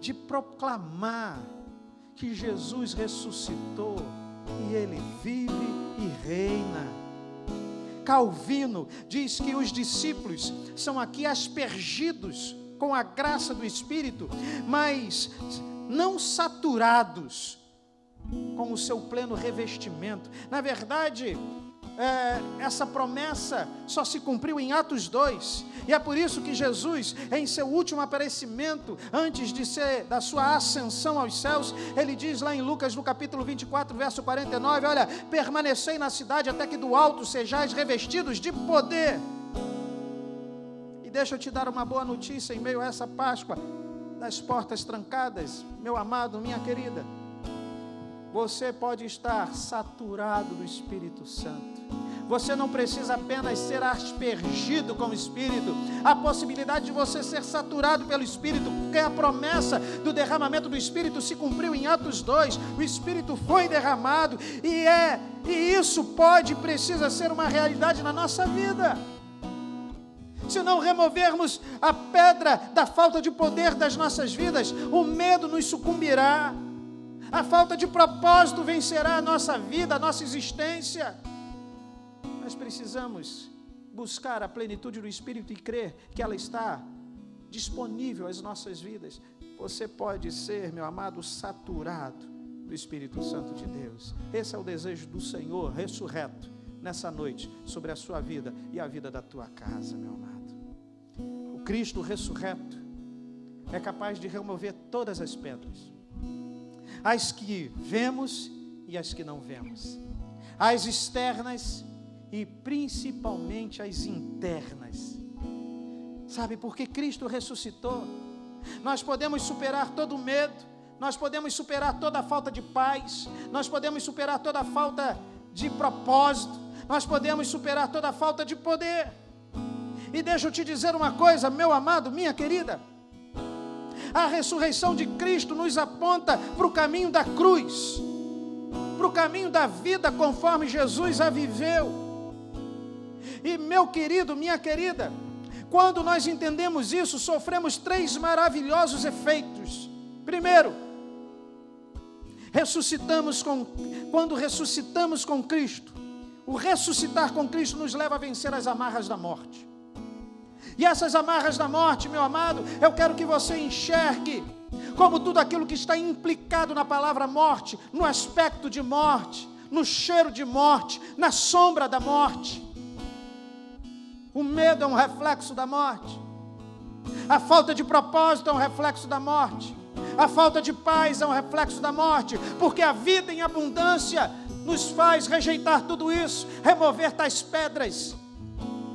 de proclamar que Jesus ressuscitou e Ele vive e reina. Calvino diz que os discípulos são aqui aspergidos com a graça do Espírito, mas não saturados com o seu pleno revestimento. Na verdade, essa promessa só se cumpriu em Atos 2, e é por isso que Jesus, em seu último aparecimento, antes da sua ascensão aos céus, Ele diz lá em Lucas, no capítulo 24, verso 49, olha, permanecei na cidade até que do alto sejais revestidos de poder. E deixa eu te dar uma boa notícia em meio a essa Páscoa das portas trancadas, meu amado, minha querida. Você pode estar saturado do Espírito Santo. Você não precisa apenas ser aspergido com o Espírito. Há possibilidade de você ser saturado pelo Espírito, porque a promessa do derramamento do Espírito se cumpriu em Atos 2. O Espírito foi derramado e isso pode e precisa ser uma realidade na nossa vida. Se não removermos a pedra da falta de poder das nossas vidas, o medo nos sucumbirá. A falta de propósito vencerá a nossa vida, a nossa existência. Nós precisamos buscar a plenitude do Espírito e crer que ela está disponível às nossas vidas. Você pode ser, meu amado, saturado do Espírito Santo de Deus. Esse é o desejo do Senhor ressurreto nessa noite sobre a sua vida e a vida da tua casa, meu amado. O Cristo ressurreto é capaz de remover todas as pedras, as que vemos e as que não vemos, as externas e principalmente as internas. Sabe, porque Cristo ressuscitou, nós podemos superar todo o medo, nós podemos superar toda a falta de paz, nós podemos superar toda a falta de propósito, nós podemos superar toda a falta de poder. E deixa eu te dizer uma coisa, meu amado, minha querida, A ressurreição de Cristo nos aponta para o caminho da cruz, para o caminho da vida conforme Jesus a viveu. E meu querido, minha querida, quando nós entendemos isso, sofremos 3 maravilhosos efeitos. Primeiro, quando ressuscitamos com Cristo, o ressuscitar com Cristo nos leva a vencer as amarras da morte. E essas amarras da morte, meu amado, eu quero que você enxergue como tudo aquilo que está implicado na palavra morte, no aspecto de morte, no cheiro de morte, na sombra da morte. O medo é um reflexo da morte. A falta de propósito é um reflexo da morte. A falta de paz é um reflexo da morte, porque a vida em abundância nos faz rejeitar tudo isso, remover tais pedras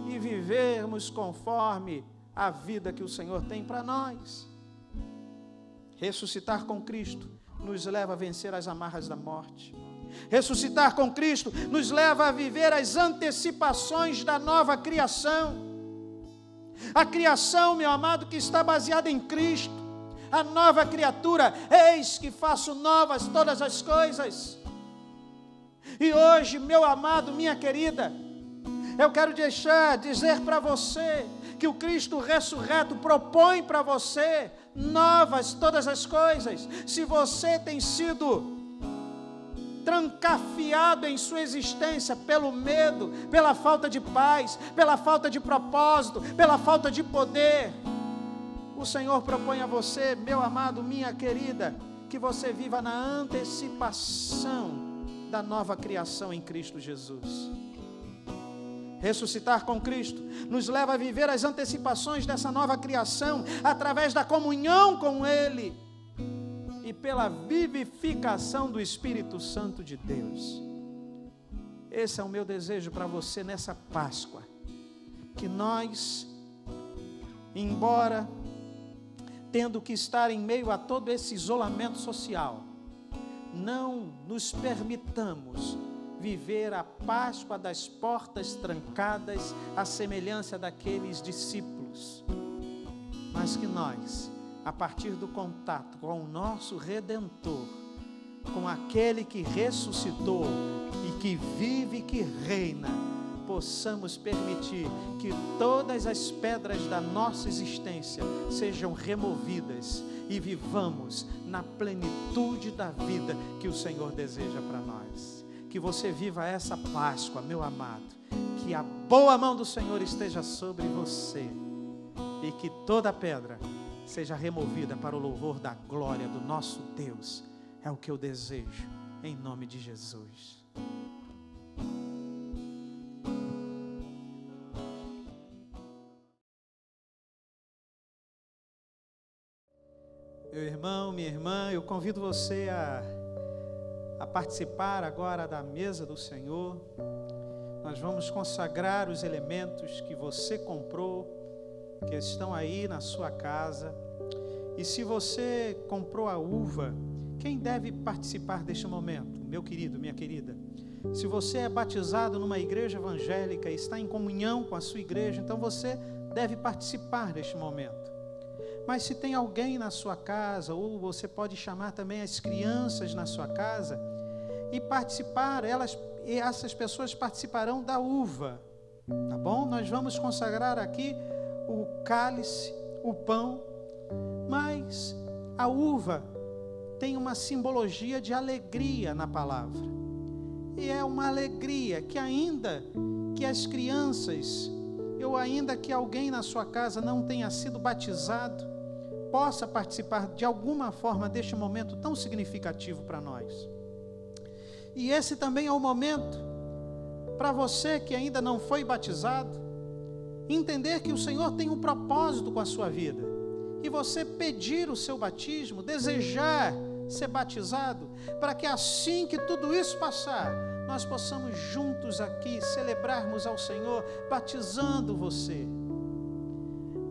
e vivermos conforme a vida que o Senhor tem para nós. Ressuscitar com Cristo nos leva a vencer as amarras da morte. Ressuscitar com Cristo nos leva a viver as antecipações da nova criação. A criação, meu amado, que está baseada em Cristo. A nova criatura, eis que faço novas todas as coisas. E hoje, meu amado, minha querida, eu quero dizer para você que o Cristo ressurreto propõe para você novas todas as coisas. Se você tem sido trancafiado em sua existência pelo medo, pela falta de paz, pela falta de propósito, pela falta de poder, o Senhor propõe a você, meu amado, minha querida, que você viva na antecipação da nova criação em Cristo Jesus. Ressuscitar com Cristo nos leva a viver as antecipações dessa nova criação através da comunhão com Ele e pela vivificação do Espírito Santo de Deus. Esse é o meu desejo para você nessa Páscoa, que nós, embora tendo que estar em meio a todo esse isolamento social, não nos permitamos viver a Páscoa das portas trancadas, à semelhança daqueles discípulos, mas que nós, a partir do contato com o nosso Redentor, com aquele que ressuscitou e que vive e que reina, possamos permitir que todas as pedras da nossa existência sejam removidas e vivamos na plenitude da vida que o Senhor deseja para nós. Que você viva essa Páscoa, meu amado, que a boa mão do Senhor esteja sobre você e que toda pedra seja removida para o louvor da glória do nosso Deus. É o que eu desejo, em nome de Jesus. Meu irmão, minha irmã, eu convido você a participar agora da mesa do Senhor. Nós vamos consagrar os elementos que você comprou, que estão aí na sua casa. E se você comprou a uva, quem deve participar deste momento? Meu querido, minha querida. Se você é batizado numa igreja evangélica e está em comunhão com a sua igreja, então você deve participar deste momento. Mas se tem alguém na sua casa, ou você pode chamar também as crianças na sua casa e participar, essas pessoas participarão da uva, tá bom? Nós vamos consagrar aqui o cálice, o pão, mas a uva tem uma simbologia de alegria na palavra. E é uma alegria que ainda que as crianças, ainda que alguém na sua casa não tenha sido batizado, possa participar de alguma forma deste momento tão significativo para nós. E esse também é o momento para você que ainda não foi batizado, entender que o Senhor tem um propósito com a sua vida, e você pedir o seu batismo, desejar ser batizado, para que assim que tudo isso passar, nós possamos juntos aqui celebrarmos ao Senhor, batizando você.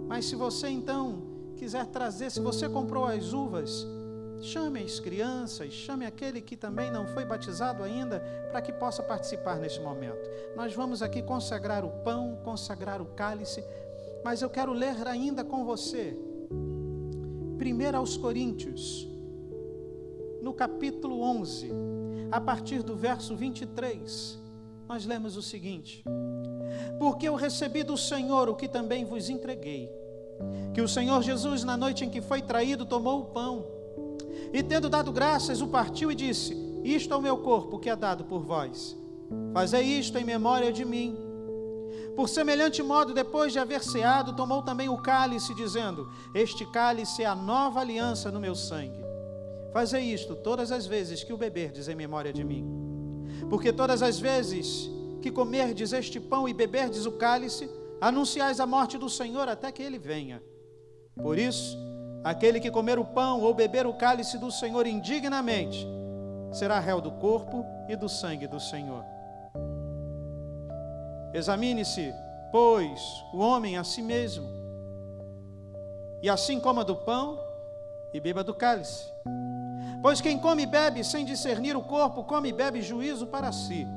Mas se você então quiser trazer, se você comprou as uvas, chame as crianças, chame aquele que também não foi batizado ainda, para que possa participar neste momento. Nós vamos aqui consagrar o pão, consagrar o cálice, mas eu quero ler ainda com você 1 aos Coríntios, no capítulo 11, a partir do verso 23, nós lemos o seguinte: porque eu recebi do Senhor o que também vos entreguei, que o Senhor Jesus, na noite em que foi traído, tomou o pão, e tendo dado graças, o partiu e disse: isto é o meu corpo que é dado por vós, fazei isto em memória de mim. Por semelhante modo, depois de haver ceado, tomou também o cálice, dizendo: este cálice é a nova aliança no meu sangue. Fazei isto todas as vezes que o beberdes em memória de mim. Porque todas as vezes que comerdes este pão e beberdes o cálice, anunciais a morte do Senhor até que ele venha. Por isso, aquele que comer o pão ou beber o cálice do Senhor indignamente, será réu do corpo e do sangue do Senhor. Examine-se, pois, o homem a si mesmo, e assim coma do pão e beba do cálice. Pois quem come e bebe sem discernir o corpo, come e bebe juízo para si.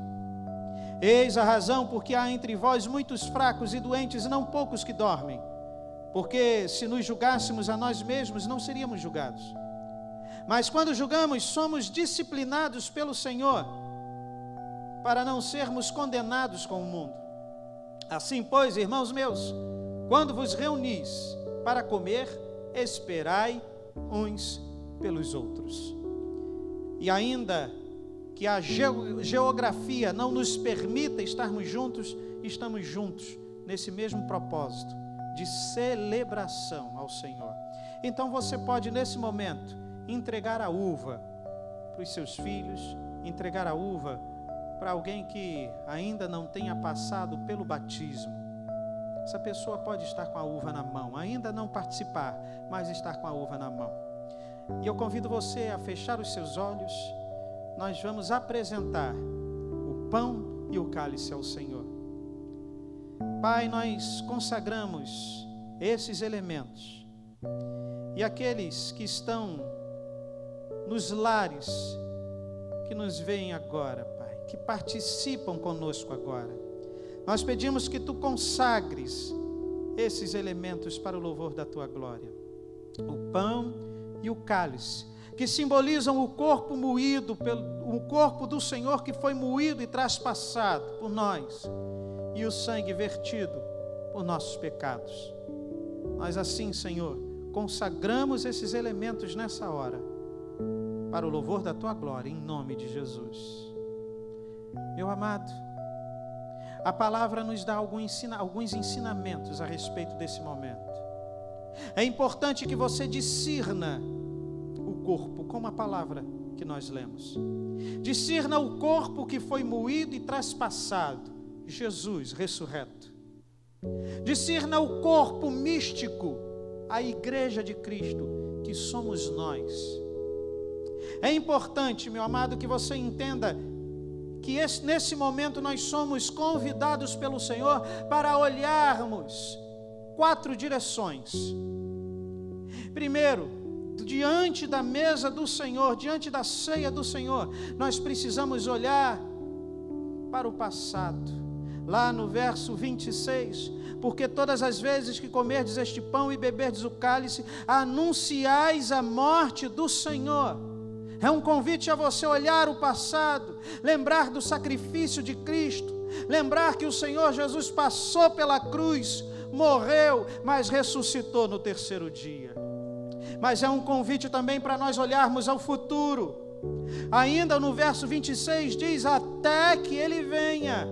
Eis a razão porque há entre vós muitos fracos e doentes, e não poucos que dormem. Porque se nos julgássemos a nós mesmos, não seríamos julgados. Mas quando julgamos, somos disciplinados pelo Senhor, para não sermos condenados com o mundo. Assim, pois, irmãos meus, quando vos reunis para comer, esperai uns pelos outros. E ainda que a geografia não nos permita estarmos juntos, estamos juntos nesse mesmo propósito de celebração ao Senhor. Então você pode, nesse momento, entregar a uva para os seus filhos, entregar a uva para alguém que ainda não tenha passado pelo batismo. Essa pessoa pode estar com a uva na mão, ainda não participar, mas estar com a uva na mão. E eu convido você a fechar os seus olhos. Nós vamos apresentar o pão e o cálice ao Senhor. Pai, nós consagramos esses elementos, e aqueles que estão nos lares, que nos veem agora, Pai, que participam conosco agora, nós pedimos que Tu consagres esses elementos para o louvor da Tua glória. O pão e o cálice, que simbolizam o corpo moído, o corpo do Senhor que foi moído e traspassado por nós, e o sangue vertido por nossos pecados. Nós assim, Senhor, consagramos esses elementos nessa hora, para o louvor da Tua glória, em nome de Jesus. Meu amado, a palavra nos dá alguns ensinamentos a respeito desse momento. É importante que você discirna o corpo, como a palavra que nós lemos. Discirna o corpo que foi moído e traspassado, Jesus ressurreto. Discirna o corpo místico, a igreja de Cristo, que somos nós. É importante, meu amado, que você entenda que nesse momento nós somos convidados pelo Senhor para olharmos 4 direções. Primeiro, diante da mesa do Senhor, diante da ceia do Senhor, nós precisamos olhar para o passado. Lá no verso 26, porque todas as vezes que comerdes este pão e beberdes o cálice, anunciais a morte do Senhor. É um convite a você olhar o passado, lembrar do sacrifício de Cristo, lembrar que o Senhor Jesus passou pela cruz, morreu, mas ressuscitou no 3º dia. Mas é um convite também para nós olharmos ao futuro. Ainda no verso 26 diz: até que Ele venha.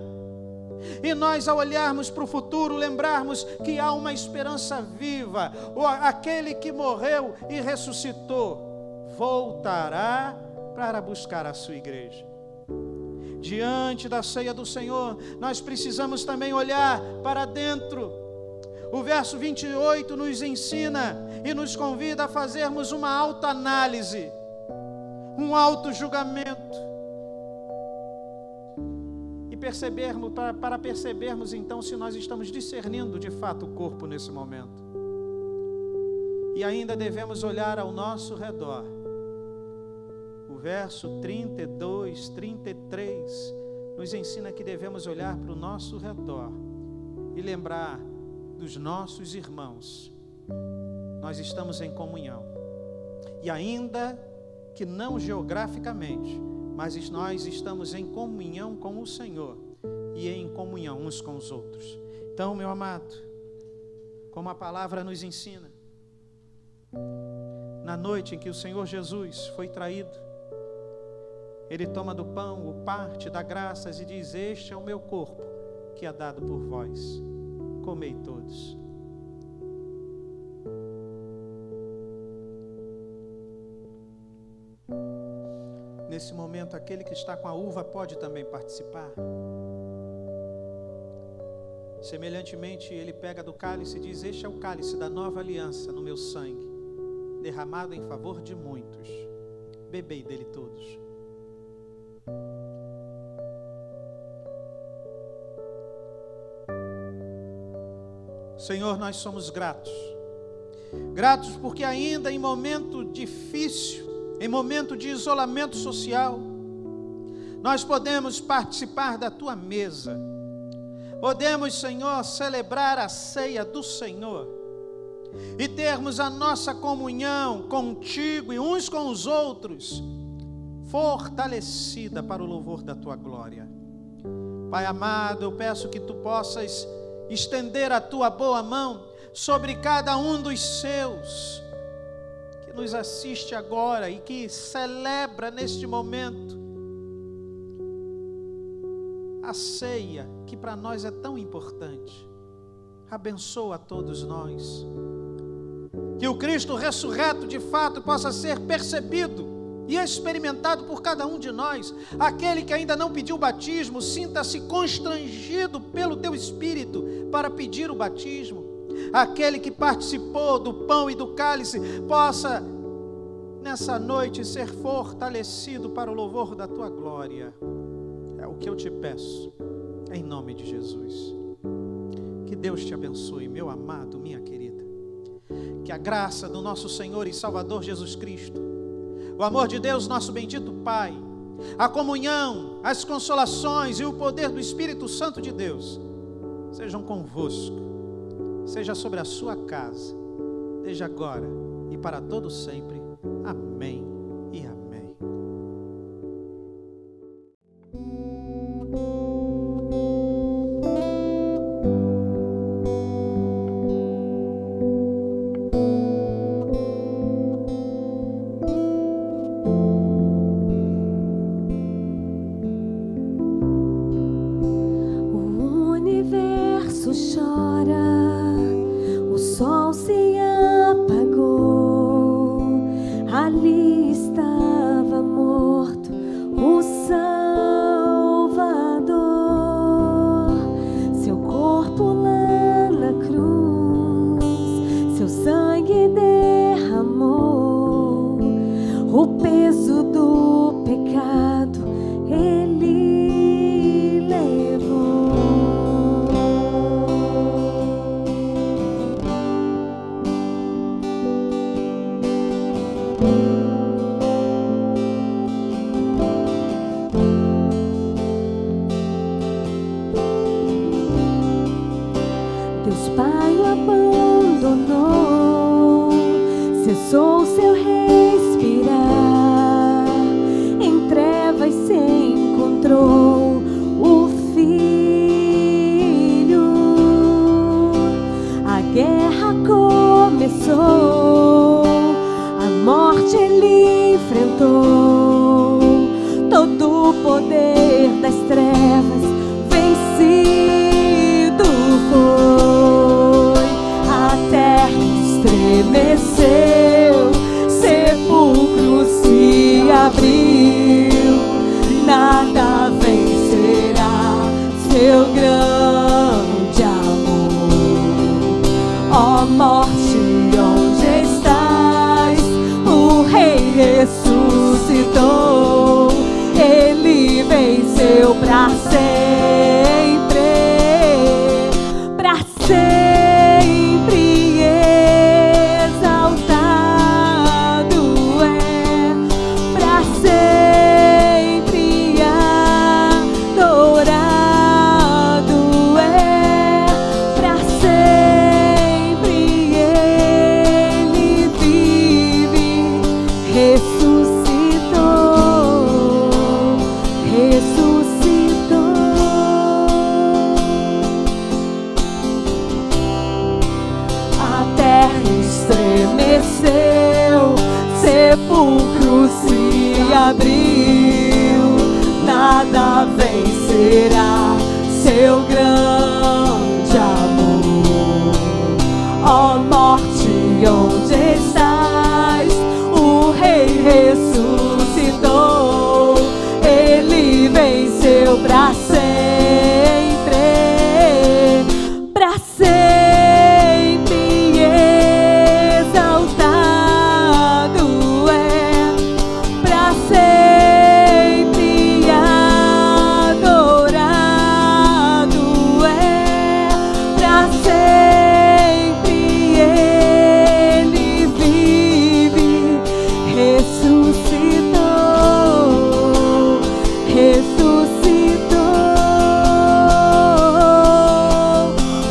E nós, ao olharmos para o futuro, lembrarmos que há uma esperança viva. Aquele que morreu e ressuscitou voltará para buscar a sua igreja. Diante da ceia do Senhor, nós precisamos também olhar para dentro. O verso 28 nos ensina e nos convida a fazermos uma autoanálise, um autojulgamento. Para percebermos então se nós estamos discernindo de fato o corpo nesse momento. E ainda devemos olhar ao nosso redor. O verso 32, 33 nos ensina que devemos olhar para o nosso redor e lembrar dos nossos irmãos. Nós estamos em comunhão. E ainda que não geograficamente, mas nós estamos em comunhão com o Senhor e em comunhão uns com os outros. Então, meu amado, como a palavra nos ensina, na noite em que o Senhor Jesus foi traído, Ele toma do pão, o parte, dá graças e diz: este é o meu corpo que é dado por vós, comei todos. Nesse momento, aquele que está com a uva pode também participar. Semelhantemente, ele pega do cálice e diz: este é o cálice da nova aliança no meu sangue, derramado em favor de muitos. Bebei dele todos. Senhor, nós somos gratos. Gratos porque ainda em momento difícil, em momento de isolamento social, nós podemos participar da Tua mesa. Podemos, Senhor, celebrar a ceia do Senhor e termos a nossa comunhão contigo e uns com os outros fortalecida para o louvor da Tua glória. Pai amado, eu peço que Tu possas estender a Tua boa mão sobre cada um dos seus que nos assiste agora e que celebra neste momento a ceia que para nós é tão importante. Abençoa a todos nós, que o Cristo ressurreto de fato possa ser percebido e experimentado por cada um de nós. Aquele que ainda não pediu o batismo, sinta-se constrangido pelo Teu Espírito para pedir o batismo. Aquele que participou do pão e do cálice, possa nessa noite ser fortalecido para o louvor da Tua glória. É o que eu te peço, em nome de Jesus. Que Deus te abençoe, meu amado, minha querida. Que a graça do nosso Senhor e Salvador Jesus Cristo, o amor de Deus, nosso bendito Pai, a comunhão, as consolações e o poder do Espírito Santo de Deus sejam convosco, seja sobre a sua casa, desde agora e para todo sempre. Amém e amém. Sempre exaltado. desceu, sepulcro se abriu, nada vencerá seu grande amor. Ó morte, onde estás? O Rei ressuscitou, Ele venceu pra sempre, pra sempre exaltado é, pra sempre adorado é, pra sempre Ele vive, ressuscitou, ressuscitou,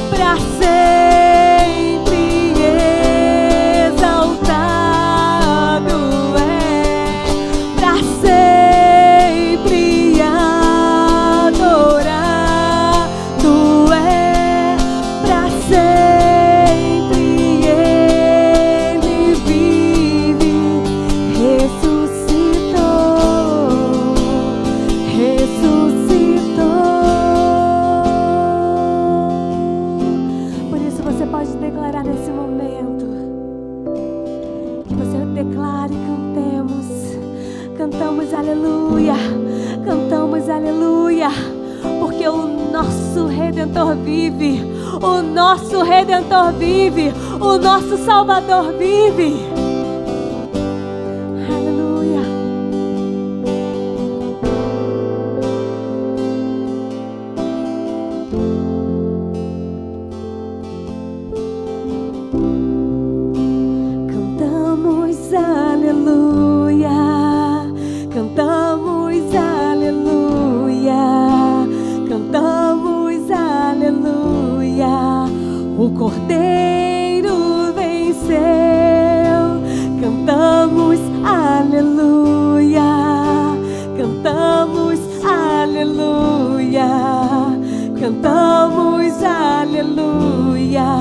pra sempre exaltado é, pra sempre adorado é, pra sempre Ele vive, ressuscitou, ressuscitou. Por isso você pode declarar nesse momento, que você declare e cantamos aleluia, cantamos aleluia, porque o nosso Redentor vive, o nosso Redentor vive, o nosso Salvador vive. Aleluia. Cantamos aleluia, cantamos aleluia, cantamos aleluia. O Cordeiro venceu, cantamos aleluia, cantamos aleluia, cantamos aleluia.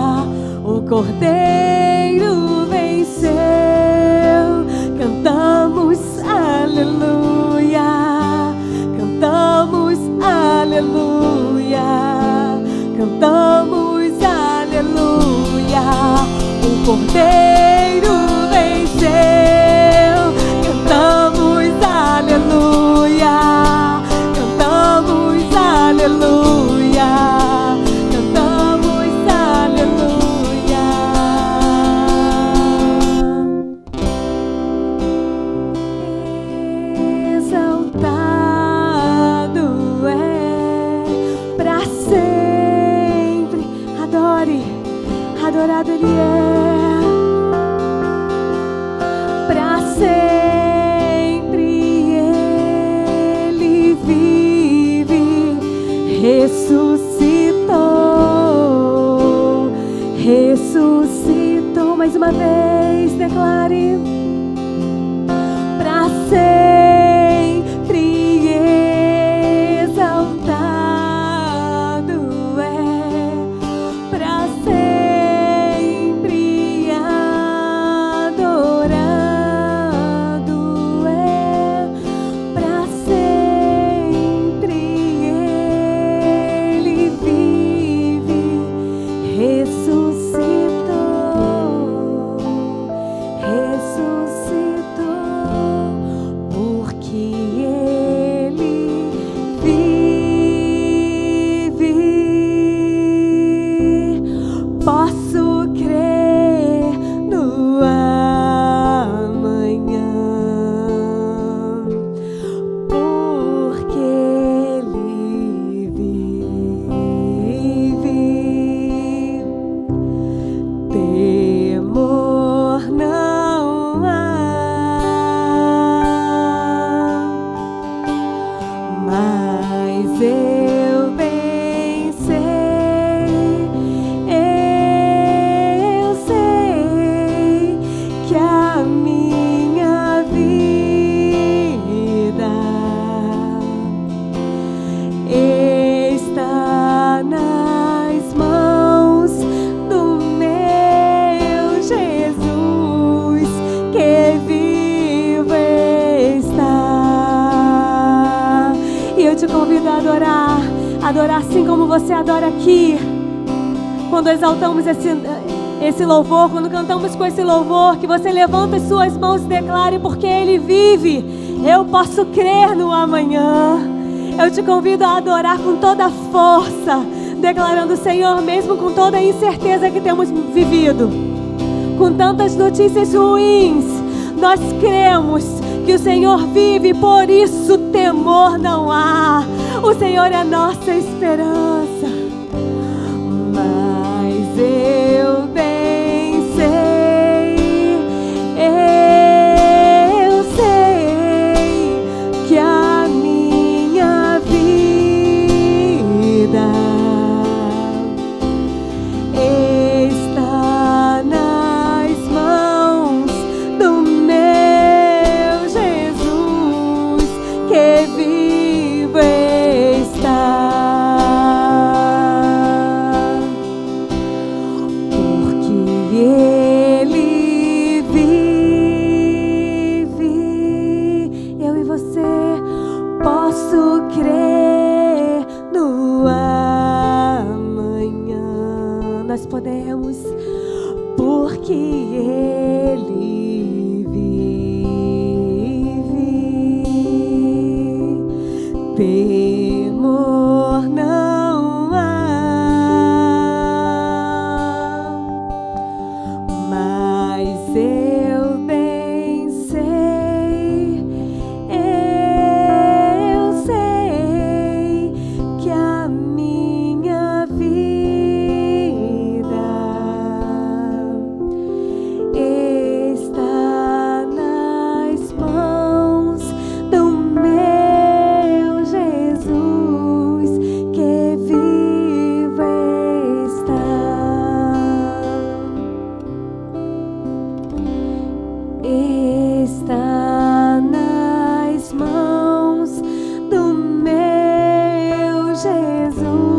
O Cordeiro venceu, cantamos aleluia, cantamos aleluia, cantamos aleluia. O Cordeiro venceu, cantamos aleluia, cantamos aleluia, cantamos aleluia. Exaltado é pra sempre. Adore, adorado Ele é. Pra sempre Ele vive, ressuscitou, ressuscitou. Mais uma vez, declare. Pra sempre exaltado é, pra sempre adorado é, pra sempre Ele vive, ressuscitou, ressuscitou. adorar. Adorar assim como você adora aqui. Quando exaltamos esse louvor, quando cantamos com esse louvor, que você levanta as suas mãos e declare: porque Ele vive, eu posso crer no amanhã. Eu te convido a adorar com toda a força, declarando: Senhor, mesmo com toda a incerteza que temos vivido, com tantas notícias ruins, nós cremos que o Senhor vive, por isso temor não há. O Senhor é a nossa esperança. Mas eu bem sei, eu sei que a minha vida está nas mãos do meu Jesus, que vivo está. Podemos, porque Ele vive, temor não há. Mas eu bem sei, eu sei que a minha vida está nas mãos do meu Jesus, que vivo está nas mãos do meu Jesus.